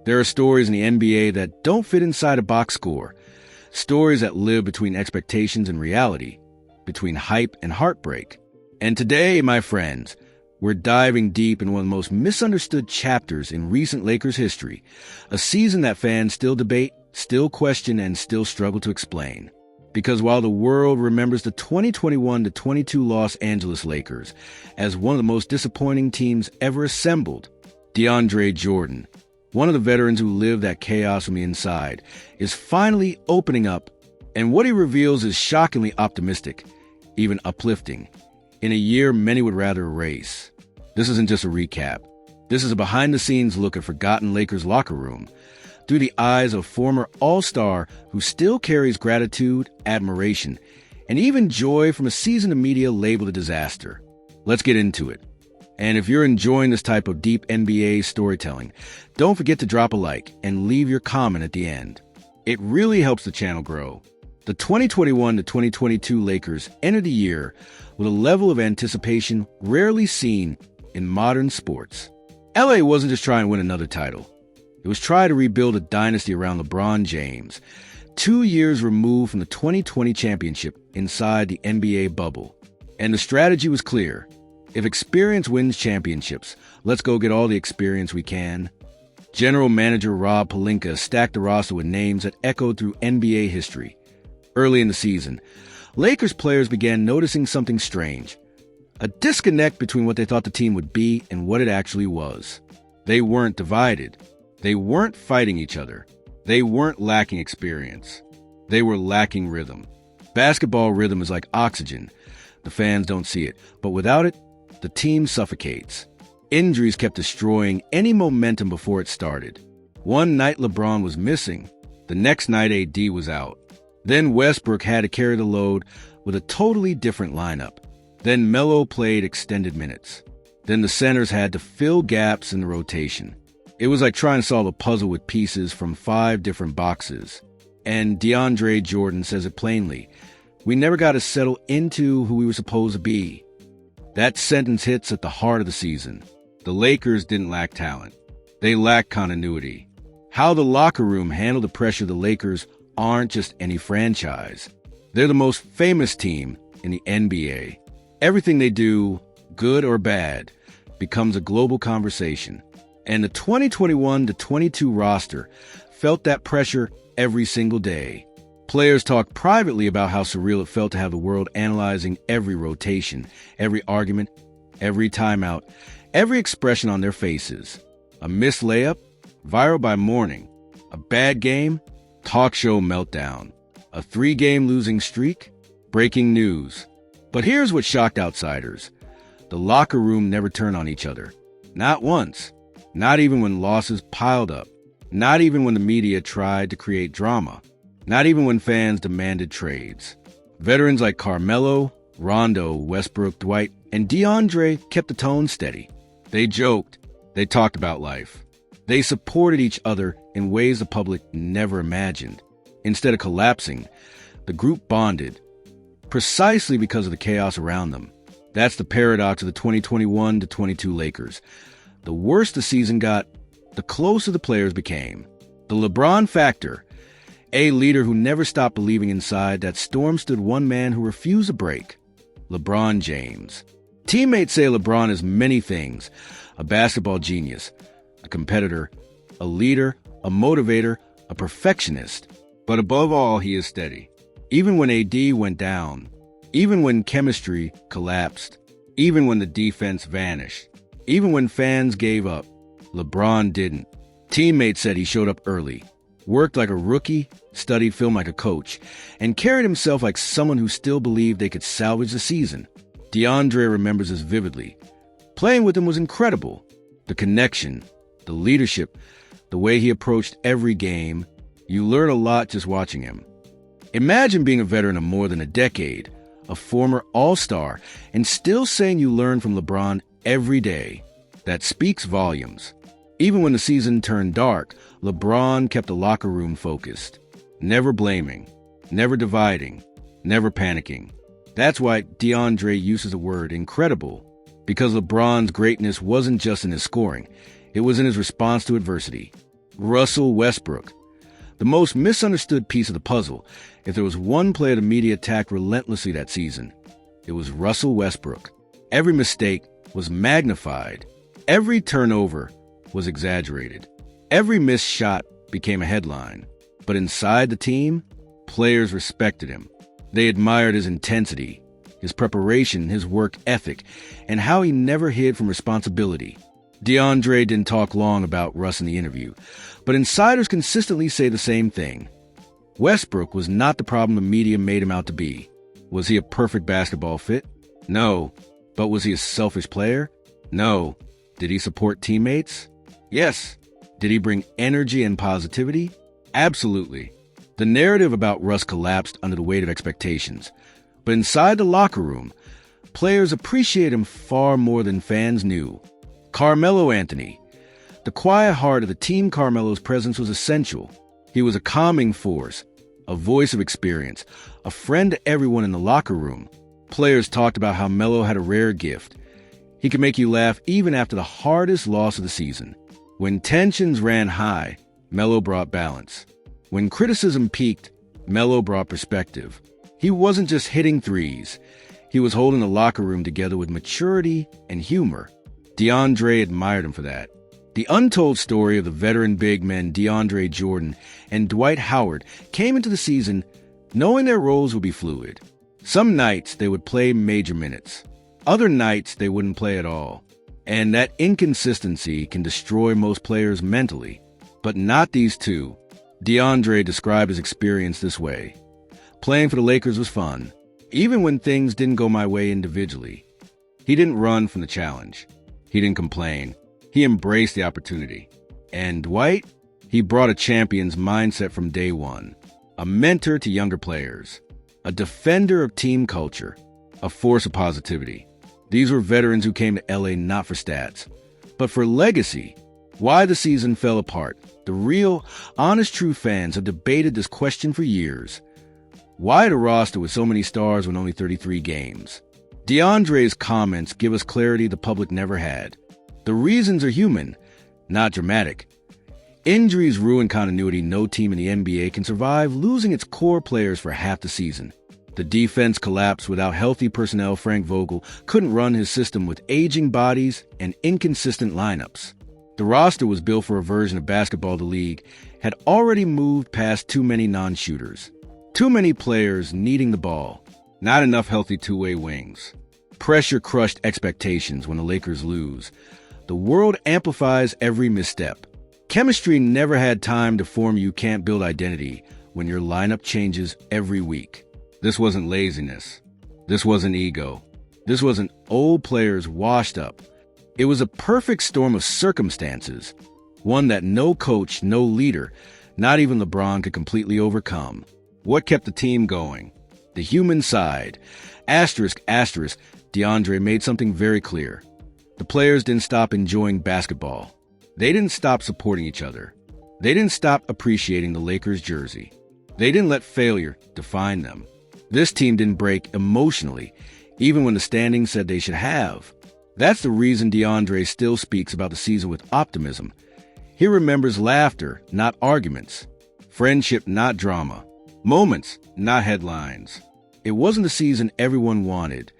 There are stories in the NBA that don't fit inside a box score, stories that live between expectations and reality, between hype and heartbreak. And today, my friends, we're diving deep in one of the most misunderstood chapters in recent Lakers history, a season that fans still debate, still question, and still struggle to explain. Because while the world remembers the 2021-22 Los Angeles Lakers as one of the most disappointing teams ever assembled, DeAndre Jordan, one of the veterans who lived that chaos from the inside, is finally opening up, and what he reveals is shockingly optimistic, even uplifting, in a year many would rather erase. This isn't just a recap. This is a behind-the-scenes look at forgotten Lakers locker room through the eyes of a former all-star who still carries gratitude, admiration, and even joy from a season of media labeled a disaster. Let's get into it. And if you're enjoying this type of deep NBA storytelling, don't forget to drop a like and leave your comment at the end. It really helps the channel grow. The 2021-2022 Lakers entered the year with a level of anticipation rarely seen in modern sports. LA wasn't just trying to win another title. It was trying to rebuild a dynasty around LeBron James, 2 years removed from the 2020 championship inside the NBA bubble. And the strategy was clear. If experience wins championships, let's go get all the experience we can. General manager Rob Pelinka stacked the roster with names that echoed through NBA history. Early in the season, Lakers players began noticing something strange, a disconnect between what they thought the team would be and what it actually was. They weren't divided. They weren't fighting each other. They weren't lacking experience. They were lacking rhythm. Basketball rhythm is like oxygen. The fans don't see it, but without it, the team suffocates. Injuries kept destroying any momentum before it started. One night LeBron was missing. The next night AD was out. Then Westbrook had to carry the load with a totally different lineup. Then Melo played extended minutes. Then the centers had to fill gaps in the rotation. It was like trying to solve a puzzle with pieces from 5 different boxes. And DeAndre Jordan says it plainly. We never got to settle into who we were supposed to be. That sentence hits at the heart of the season. The Lakers didn't lack talent. They lacked continuity. How the locker room handled the pressure of the Lakers aren't just any franchise. They're the most famous team in the NBA. Everything they do, good or bad, becomes a global conversation. And the 2021-22 roster felt that pressure every single day. Players talked privately about how surreal it felt to have the world analyzing every rotation, every argument, every timeout, every expression on their faces. A missed layup, viral by morning. A bad game, talk show meltdown. A 3-game losing streak, breaking news. But here's what shocked outsiders. The locker room never turned on each other. Not once. Not even when losses piled up. Not even when the media tried to create drama. Not even when fans demanded trades. Veterans like Carmelo, Rondo, Westbrook, Dwight, and DeAndre kept the tone steady. They joked. They talked about life. They supported each other in ways the public never imagined. Instead of collapsing, the group bonded, precisely because of the chaos around them. That's the paradox of the 2021-22 Lakers. The worse the season got, the closer the players became. The LeBron factor, a leader who never stopped believing inside that storm stood one man who refused to break, LeBron James. Teammates say LeBron is many things: a basketball genius, a competitor, a leader, a motivator, a perfectionist. But above all, he is steady. Even when AD went down, even when chemistry collapsed, even when the defense vanished, even when fans gave up, LeBron didn't. Teammates said he showed up early, worked like a rookie, studied film like a coach, and carried himself like someone who still believed they could salvage the season. DeAndre remembers this vividly. Playing with him was incredible. The connection, the leadership, the way he approached every game. You learn a lot just watching him. Imagine being a veteran of more than a decade, a former all-star, and still saying you learn from LeBron every day. That speaks volumes. Even when the season turned dark, LeBron kept the locker room focused. Never blaming, never dividing, never panicking. That's why DeAndre uses the word incredible, because LeBron's greatness wasn't just in his scoring. It was in his response to adversity. Russell Westbrook. The most misunderstood piece of the puzzle. If there was one player the media attacked relentlessly that season, it was Russell Westbrook. Every mistake was magnified. Every turnover was exaggerated. Every missed shot became a headline. But inside the team, players respected him. They admired his intensity, his preparation, his work ethic, and how he never hid from responsibility. DeAndre didn't talk long about Russ in the interview, but insiders consistently say the same thing. Westbrook was not the problem the media made him out to be. Was he a perfect basketball fit? No. But was he a selfish player? No. Did he support teammates? Yes. Did he bring energy and positivity? Absolutely. The narrative about Russ collapsed under the weight of expectations. But inside the locker room, players appreciate him far more than fans knew. Carmelo Anthony. The quiet heart of the team. Carmelo's presence was essential. He was a calming force, a voice of experience, a friend to everyone in the locker room. Players talked about how Melo had a rare gift. He could make you laugh even after the hardest loss of the season. When tensions ran high, Melo brought balance. When criticism peaked, Melo brought perspective. He wasn't just hitting threes. He was holding the locker room together with maturity and humor. DeAndre admired him for that. The untold story of the veteran big men DeAndre Jordan and Dwight Howard came into the season knowing their roles would be fluid. Some nights they would play major minutes. Other nights they wouldn't play at all. And that inconsistency can destroy most players mentally. But not these two. DeAndre described his experience this way. Playing for the Lakers was fun, even when things didn't go my way individually. He didn't run from the challenge. He didn't complain. He embraced the opportunity. And Dwight? He brought a champion's mindset from day one. A mentor to younger players. A defender of team culture. A force of positivity. These were veterans who came to LA not for stats, but for legacy. Why the season fell apart. The real, honest, true fans have debated this question for years. Why the roster with so many stars when only 33 games? DeAndre's comments give us clarity the public never had. The reasons are human, not dramatic. Injuries ruin continuity. No team in the NBA can survive losing its core players for half the season. The defense collapsed without healthy personnel. Frank Vogel couldn't run his system with aging bodies and inconsistent lineups. The roster was built for a version of basketball the league had already moved past too many non-shooters. Too many players needing the ball. Not enough healthy two-way wings. Pressure crushed expectations when the Lakers lose. The world amplifies every misstep. Chemistry never had time to form. You can't build identity when your lineup changes every week. This wasn't laziness. This wasn't ego. This wasn't old players washed up. It was a perfect storm of circumstances, one that no coach, no leader, not even LeBron could completely overcome. What kept the team going? The human side. Asterisk, asterisk, DeAndre made something very clear. The players didn't stop enjoying basketball. They didn't stop supporting each other. They didn't stop appreciating the Lakers jersey. They didn't let failure define them. This team didn't break emotionally, even when the standings said they should have. That's the reason DeAndre still speaks about the season with optimism. He remembers laughter, not arguments. Friendship, not drama. Moments, not headlines. It wasn't the season everyone wanted,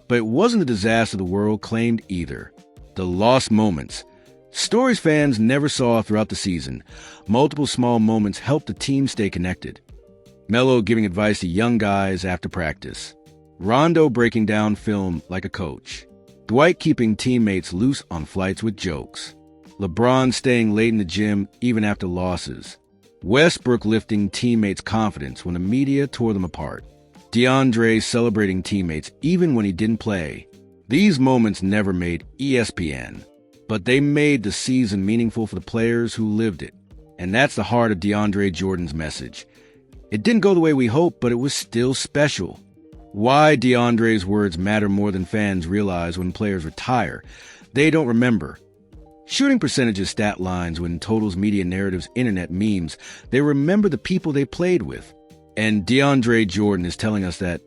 but it wasn't the disaster the world claimed either. The lost moments. Stories fans never saw throughout the season. Multiple small moments helped the team stay connected. Melo giving advice to young guys after practice. Rondo breaking down film like a coach. Dwight keeping teammates loose on flights with jokes. LeBron staying late in the gym even after losses. Westbrook lifting teammates' confidence when the media tore them apart. DeAndre celebrating teammates even when he didn't play. These moments never made ESPN, but they made the season meaningful for the players who lived it. And that's the heart of DeAndre Jordan's message. It didn't go the way we hoped, but it was still special. Why DeAndre's words matter more than fans realize. When players retire, they don't remember. Shooting percentages, stat lines, when totals, media narratives, internet memes, they remember the people they played with. And DeAndre Jordan is telling us that,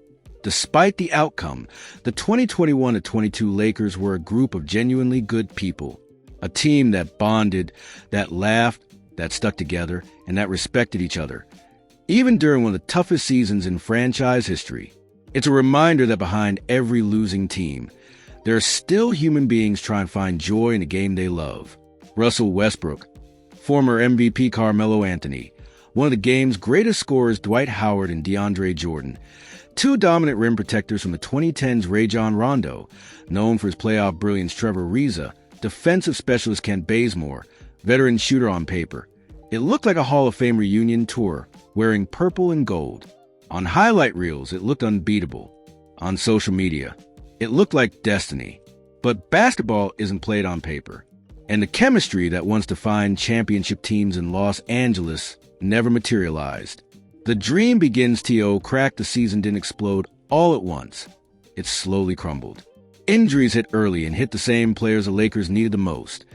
despite the outcome, the 2021-22 Lakers were a group of genuinely good people. A team that bonded, that laughed, that stuck together, and that respected each other, even during one of the toughest seasons in franchise history. It's a reminder that behind every losing team, there are still human beings trying to find joy in the game they love. Russell Westbrook, former MVP Carmelo Anthony, one of the game's greatest scorers Dwight Howard and DeAndre Jordan, two dominant rim protectors from the 2010s Rajon Rondo, known for his playoff brilliance Trevor Ariza, defensive specialist Kent Bazemore, veteran shooter on paper. It looked like a Hall of Fame reunion tour, wearing purple and gold. On highlight reels, it looked unbeatable. On social media, it looked like destiny. But basketball isn't played on paper. And the chemistry that once defined championship teams in Los Angeles never materialized. The dream begins to crack the season didn't explode all at once. It slowly crumbled. Injuries hit early and hit the same players the Lakers needed the most.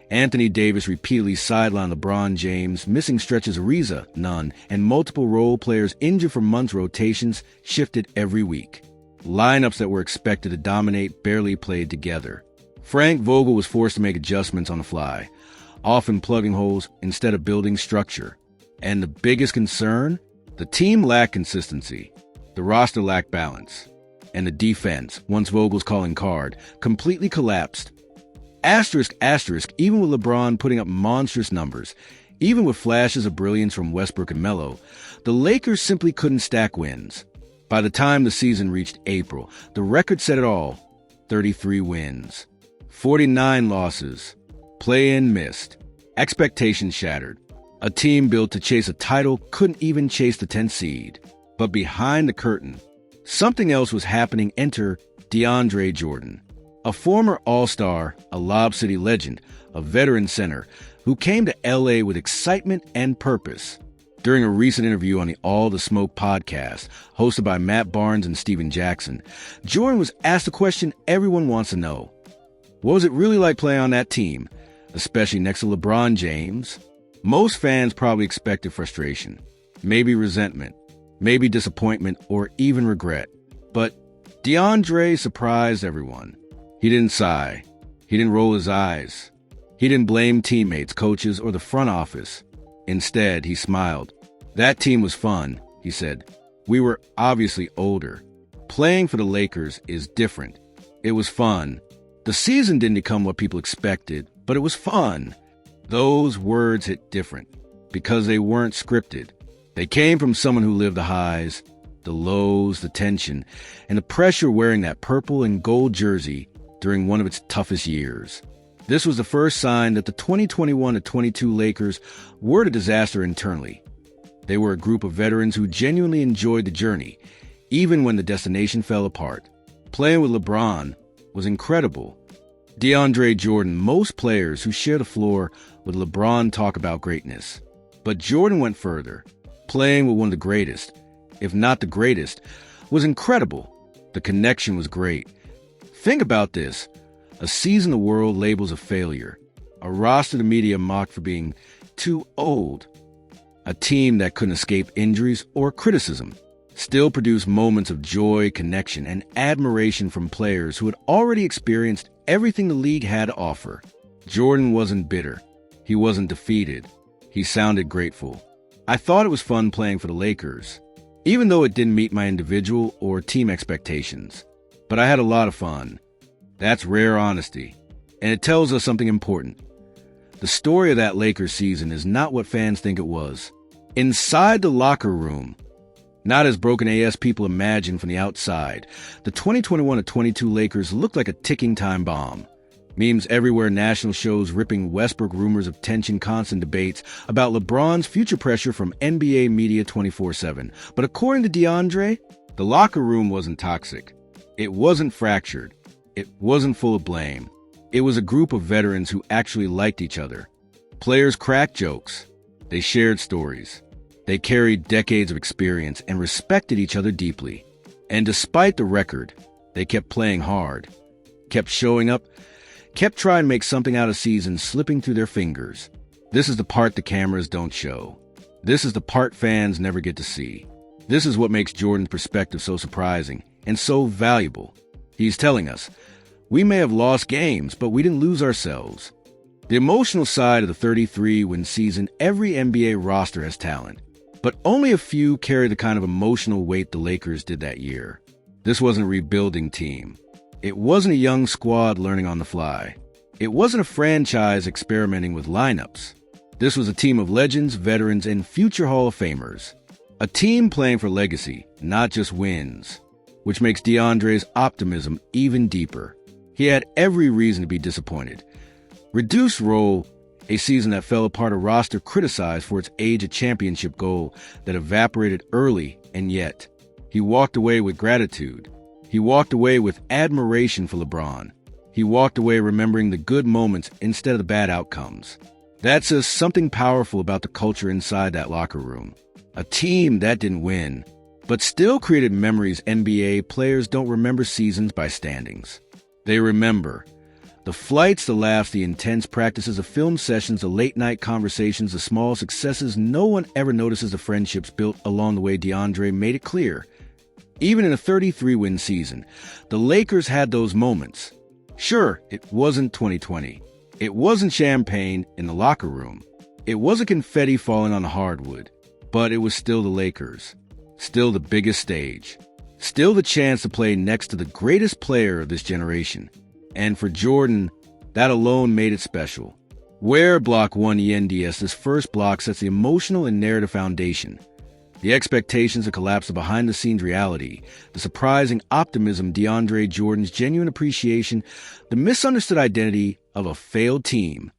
Anthony Davis repeatedly sidelined LeBron James, missing stretches of Ariza, none, and multiple role players injured for months. Rotations shifted every week. Lineups that were expected to dominate barely played together. Frank Vogel was forced to make adjustments on the fly, often plugging holes instead of building structure. And the biggest concern? The team lacked consistency. The roster lacked balance. And the defense, once Vogel's calling card, completely collapsed. Asterisk, even with LeBron putting up monstrous numbers, even with flashes of brilliance from Westbrook and Melo, the Lakers simply couldn't stack wins. By the time the season reached April, the record said it all: 33 wins, 49 losses, play-in missed, expectations shattered. A team built to chase a title couldn't even chase the 10th seed. But behind the curtain, something else was happening. Enter DeAndre Jordan, a former All-Star, a Lob City legend, a veteran center who came to LA with excitement and purpose. During a recent interview on the All the Smoke podcast, hosted by Matt Barnes and Steven Jackson, Jordan was asked a question everyone wants to know. What was it really like playing on that team, especially next to LeBron James? Most fans probably expected frustration, maybe resentment, maybe disappointment, or even regret. But DeAndre surprised everyone. He didn't sigh. He didn't roll his eyes. He didn't blame teammates, coaches, or the front office. Instead, he smiled. That team was fun, he said. We were obviously older. Playing for the Lakers is different. It was fun. The season didn't become what people expected, but it was fun. Those words hit different because they weren't scripted. They came from someone who lived the highs, the lows, the tension, and the pressure wearing that purple and gold jersey during one of its toughest years. This was the first sign that the 2021-22 Lakers were a disaster internally. They were a group of veterans who genuinely enjoyed the journey, even when the destination fell apart. Playing with LeBron was incredible. DeAndre Jordan, most players who share the floor with LeBron talk about greatness. But Jordan went further. Playing with one of the greatest, if not the greatest, was incredible. The connection was great. Think about this. A season the world labels a failure. A roster the media mocked for being too old. A team that couldn't escape injuries or criticism. Still produced moments of joy, connection, and admiration from players who had already experienced everything the league had to offer. Jordan wasn't bitter. He wasn't defeated. He sounded grateful. I thought it was fun playing for the Lakers, even though it didn't meet my individual or team expectations. But I had a lot of fun. That's rare honesty. And it tells us something important. The story of that Lakers season is not what fans think it was. Inside the locker room, not as broken AS people imagine from the outside, the 2021-22 Lakers looked like a ticking time bomb. Memes everywhere, national shows ripping Westbrook, rumors of tension, constant debates about LeBron's future pressure from NBA media 24/7. But according to DeAndre, the locker room wasn't toxic. It wasn't fractured. It wasn't full of blame. It was a group of veterans who actually liked each other. Players cracked jokes. They shared stories. They carried decades of experience and respected each other deeply. And despite the record, they kept playing hard, kept showing up, kept trying to make something out of seasons slipping through their fingers. This is the part the cameras don't show. This is the part fans never get to see. This is what makes Jordan's perspective so surprising and so valuable. He's telling us, we may have lost games, but we didn't lose ourselves. The emotional side of the 33-win season, every NBA roster has talent, but only a few carry the kind of emotional weight the Lakers did that year. This wasn't a rebuilding team. It wasn't a young squad learning on the fly. It wasn't a franchise experimenting with lineups. This was a team of legends, veterans, and future Hall of Famers. A team playing for legacy, not just wins, which makes DeAndre's optimism even deeper. He had every reason to be disappointed. Reduced role, a season that fell apart, a roster criticized for its age of championship goal that evaporated early, and yet he walked away with gratitude. He walked away with admiration for LeBron. He walked away remembering the good moments instead of the bad outcomes. That says something powerful about the culture inside that locker room. A team that didn't win, but still created memories. NBA players don't remember seasons by standings. They remember the flights, the laughs, the intense practices, the film sessions, the late-night conversations, the small successes. No one ever notices the friendships built along the way. DeAndre made it clear. Even in a 33-win season, the Lakers had those moments. Sure, it wasn't 2020. It wasn't champagne in the locker room. It wasn't confetti falling on the hardwood. But it was still the Lakers. Still the biggest stage. Still the chance to play next to the greatest player of this generation. And for Jordan, that alone made it special. Where Block 1 ENDS, this first block sets the emotional and narrative foundation. The expectations, the collapse of behind-the-scenes reality, the surprising optimism, DeAndre Jordan's genuine appreciation, the misunderstood identity of a failed team.